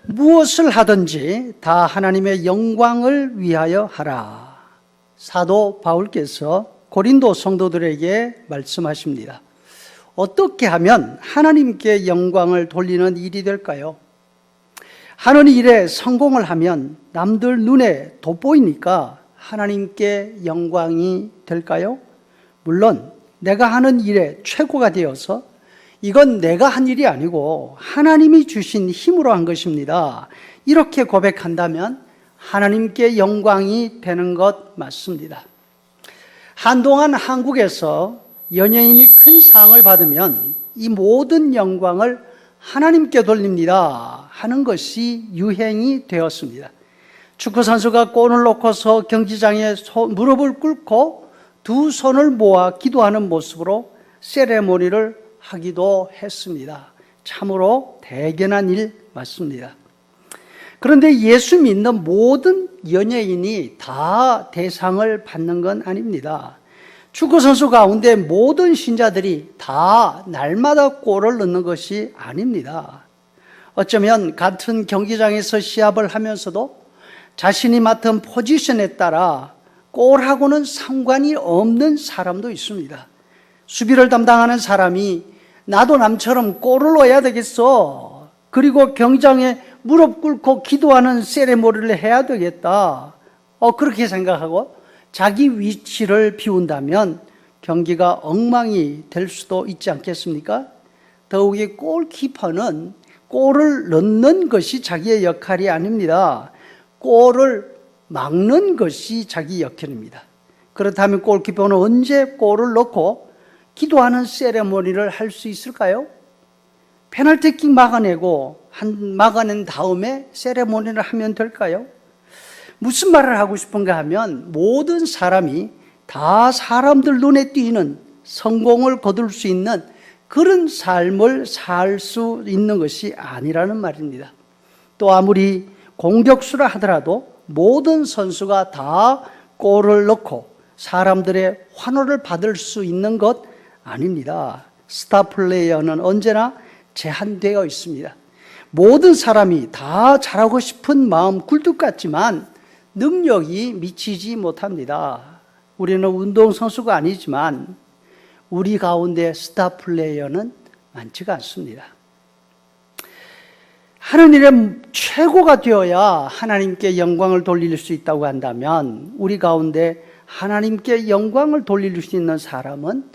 무엇을 하든지 다 하나님의 영광을 위하여 하라. 사도 바울께서 고린도 성도들에게 말씀하십니다. 어떻게 하면 하나님께 영광을 돌리는 일이 될까요? 하는 일에 성공을 하면 남들 눈에 돋보이니까 하나님께 영광이 될까요? 물론 내가 하는 일에 최고가 되어서 이건 내가 한 일이 아니고 하나님이 주신 힘으로 한 것입니다. 이렇게 고백한다면 하나님께 영광이 되는 것 맞습니다. 한동안 한국에서 연예인이 큰 상을 받으면 이 모든 영광을 하나님께 돌립니다 하는 것이 유행이 되었습니다. 축구선수가 골을 넣고서 경기장에 무릎을 꿇고 두 손을 모아 기도하는 모습으로 세레모니를 하기도 했습니다. 참으로 대견한 일 맞습니다. 그런데 예수 믿는 모든 연예인이 다 대상을 받는 건 아닙니다. 축구선수 가운데 모든 신자들이 다 날마다 골을 넣는 것이 아닙니다. 어쩌면 같은 경기장에서 시합을 하면서도 자신이 맡은 포지션에 따라 골하고는 상관이 없는 사람도 있습니다. 수비를 담당하는 사람이 나도 남처럼 골을 넣어야 되겠어. 그리고 경기장에 무릎 꿇고 기도하는 세레모니를 해야 되겠다. 그렇게 생각하고 자기 위치를 비운다면 경기가 엉망이 될 수도 있지 않겠습니까? 더욱이 골키퍼는 골을 넣는 것이 자기의 역할이 아닙니다. 골을 막는 것이 자기 역할입니다. 그렇다면 골키퍼는 언제 골을 넣고 기도하는 세레모니를 할 수 있을까요? 페널티킥 막아낸 다음에 세레모니를 하면 될까요? 무슨 말을 하고 싶은가 하면 모든 사람이 다 사람들 눈에 띄는 성공을 거둘 수 있는 그런 삶을 살 수 있는 것이 아니라는 말입니다. 또 아무리 공격수라 하더라도 모든 선수가 다 골을 넣고 사람들의 환호를 받을 수 있는 것 아닙니다. 스타 플레이어는 언제나 제한되어 있습니다. 모든 사람이 다 잘하고 싶은 마음 굴뚝 같지만 능력이 미치지 못합니다. 우리는 운동선수가 아니지만 우리 가운데 스타 플레이어는 많지가 않습니다. 하는 일에 최고가 되어야 하나님께 영광을 돌릴 수 있다고 한다면 우리 가운데 하나님께 영광을 돌릴 수 있는 사람은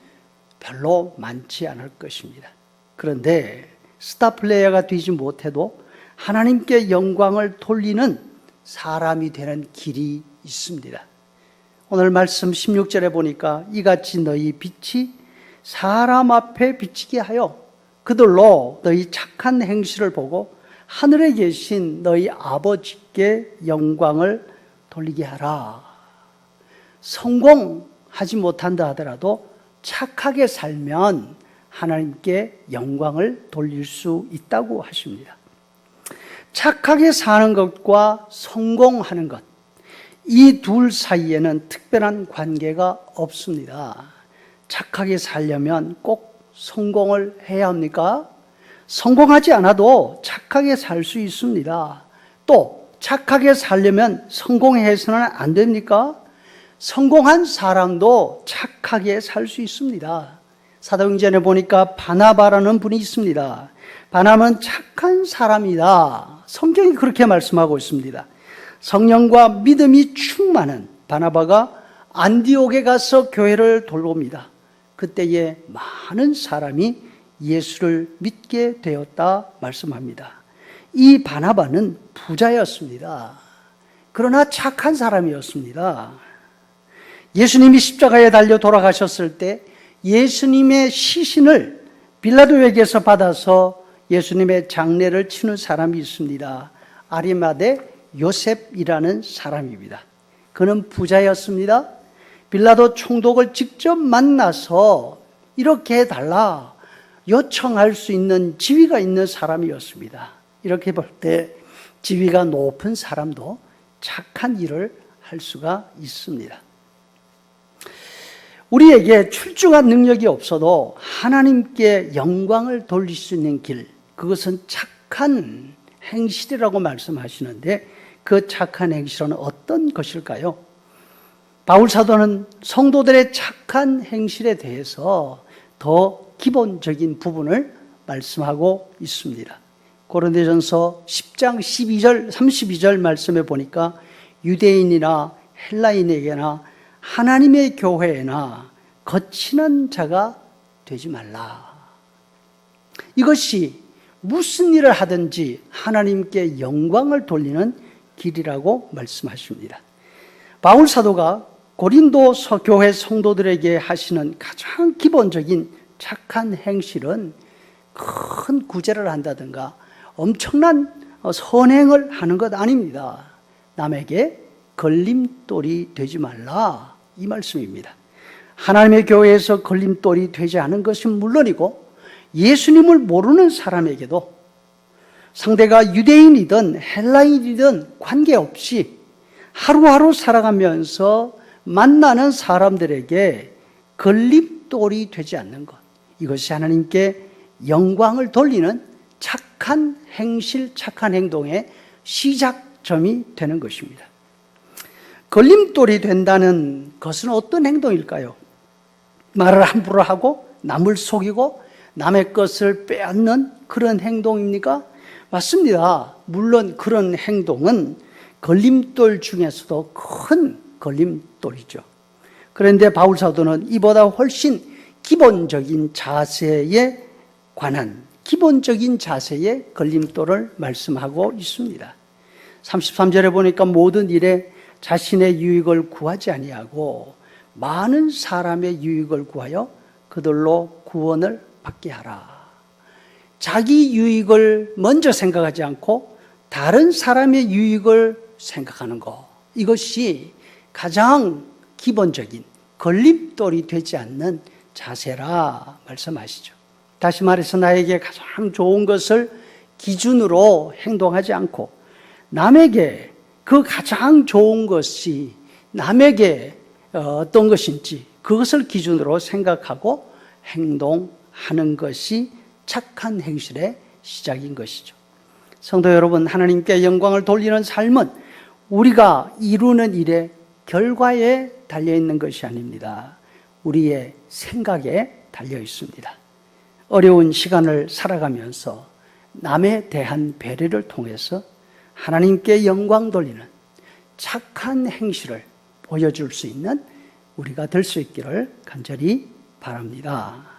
별로 많지 않을 것입니다. 그런데 스타 플레이어가 되지 못해도 하나님께 영광을 돌리는 사람이 되는 길이 있습니다. 오늘 말씀 16절에 보니까 이같이 너희 빛이 사람 앞에 비치게 하여 그들로 너희 착한 행실을 보고 하늘에 계신 너희 아버지께 영광을 돌리게 하라. 성공하지 못한다 하더라도 착하게 살면 하나님께 영광을 돌릴 수 있다고 하십니다. 착하게 사는 것과 성공하는 것, 이 둘 사이에는 특별한 관계가 없습니다. 착하게 살려면 꼭 성공을 해야 합니까? 성공하지 않아도 착하게 살 수 있습니다. 또 착하게 살려면 성공해서는 안 됩니까? 성공한 사람도 착하게 살 수 있습니다. 사도행전에 보니까 바나바라는 분이 있습니다. 바나바는 착한 사람이다. 성경이 그렇게 말씀하고 있습니다. 성령과 믿음이 충만한 바나바가 안디옥에 가서 교회를 돌봅니다. 그때에 많은 사람이 예수를 믿게 되었다 말씀합니다. 이 바나바는 부자였습니다. 그러나 착한 사람이었습니다. 예수님이 십자가에 달려 돌아가셨을 때 예수님의 시신을 빌라도에게서 받아서 예수님의 장례를 치는 사람이 있습니다. 아리마대 요셉이라는 사람입니다. 그는 부자였습니다. 빌라도 총독을 직접 만나서 이렇게 해달라 요청할 수 있는 지위가 있는 사람이었습니다. 이렇게 볼 때 지위가 높은 사람도 착한 일을 할 수가 있습니다. 우리에게 출중한 능력이 없어도 하나님께 영광을 돌릴 수 있는 길, 그것은 착한 행실이라고 말씀하시는데 그 착한 행실은 어떤 것일까요? 바울 사도는 성도들의 착한 행실에 대해서 더 기본적인 부분을 말씀하고 있습니다. 고린도전서 10장 12절 32절 말씀에 보니까 유대인이나 헬라인에게나 하나님의 교회에나 거치는 자가 되지 말라. 이것이 무슨 일을 하든지 하나님께 영광을 돌리는 길이라고 말씀하십니다. 바울 사도가 고린도 교회 성도들에게 하시는 가장 기본적인 착한 행실은 큰 구제를 한다든가 엄청난 선행을 하는 것 아닙니다. 남에게 걸림돌이 되지 말라, 이 말씀입니다. 하나님의 교회에서 걸림돌이 되지 않은 것은 물론이고 예수님을 모르는 사람에게도 상대가 유대인이든 헬라인이든 관계없이 하루하루 살아가면서 만나는 사람들에게 걸림돌이 되지 않는 것, 이것이 하나님께 영광을 돌리는 착한 행실, 착한 행동의 시작점이 되는 것입니다. 걸림돌이 된다는 것은 어떤 행동일까요? 말을 함부로 하고 남을 속이고 남의 것을 빼앗는 그런 행동입니까? 맞습니다. 물론 그런 행동은 걸림돌 중에서도 큰 걸림돌이죠. 그런데 바울 사도는 이보다 훨씬 기본적인 자세에 관한 기본적인 자세의 걸림돌을 말씀하고 있습니다. 33절에 보니까 모든 일에 자신의 유익을 구하지 아니하고 많은 사람의 유익을 구하여 그들로 구원을 받게 하라. 자기 유익을 먼저 생각하지 않고 다른 사람의 유익을 생각하는 것, 이것이 가장 기본적인 걸림돌이 되지 않는 자세라 말씀하시죠. 다시 말해서 나에게 가장 좋은 것을 기준으로 행동하지 않고 남에게 그 가장 좋은 것이 남에게 어떤 것인지 그것을 기준으로 생각하고 행동하는 것이 착한 행실의 시작인 것이죠. 성도 여러분, 하나님께 영광을 돌리는 삶은 우리가 이루는 일의 결과에 달려있는 것이 아닙니다. 우리의 생각에 달려 있습니다. 어려운 시간을 살아가면서 남에 대한 배려를 통해서 하나님께 영광 돌리는 착한 행실을 보여줄 수 있는 우리가 될 수 있기를 간절히 바랍니다.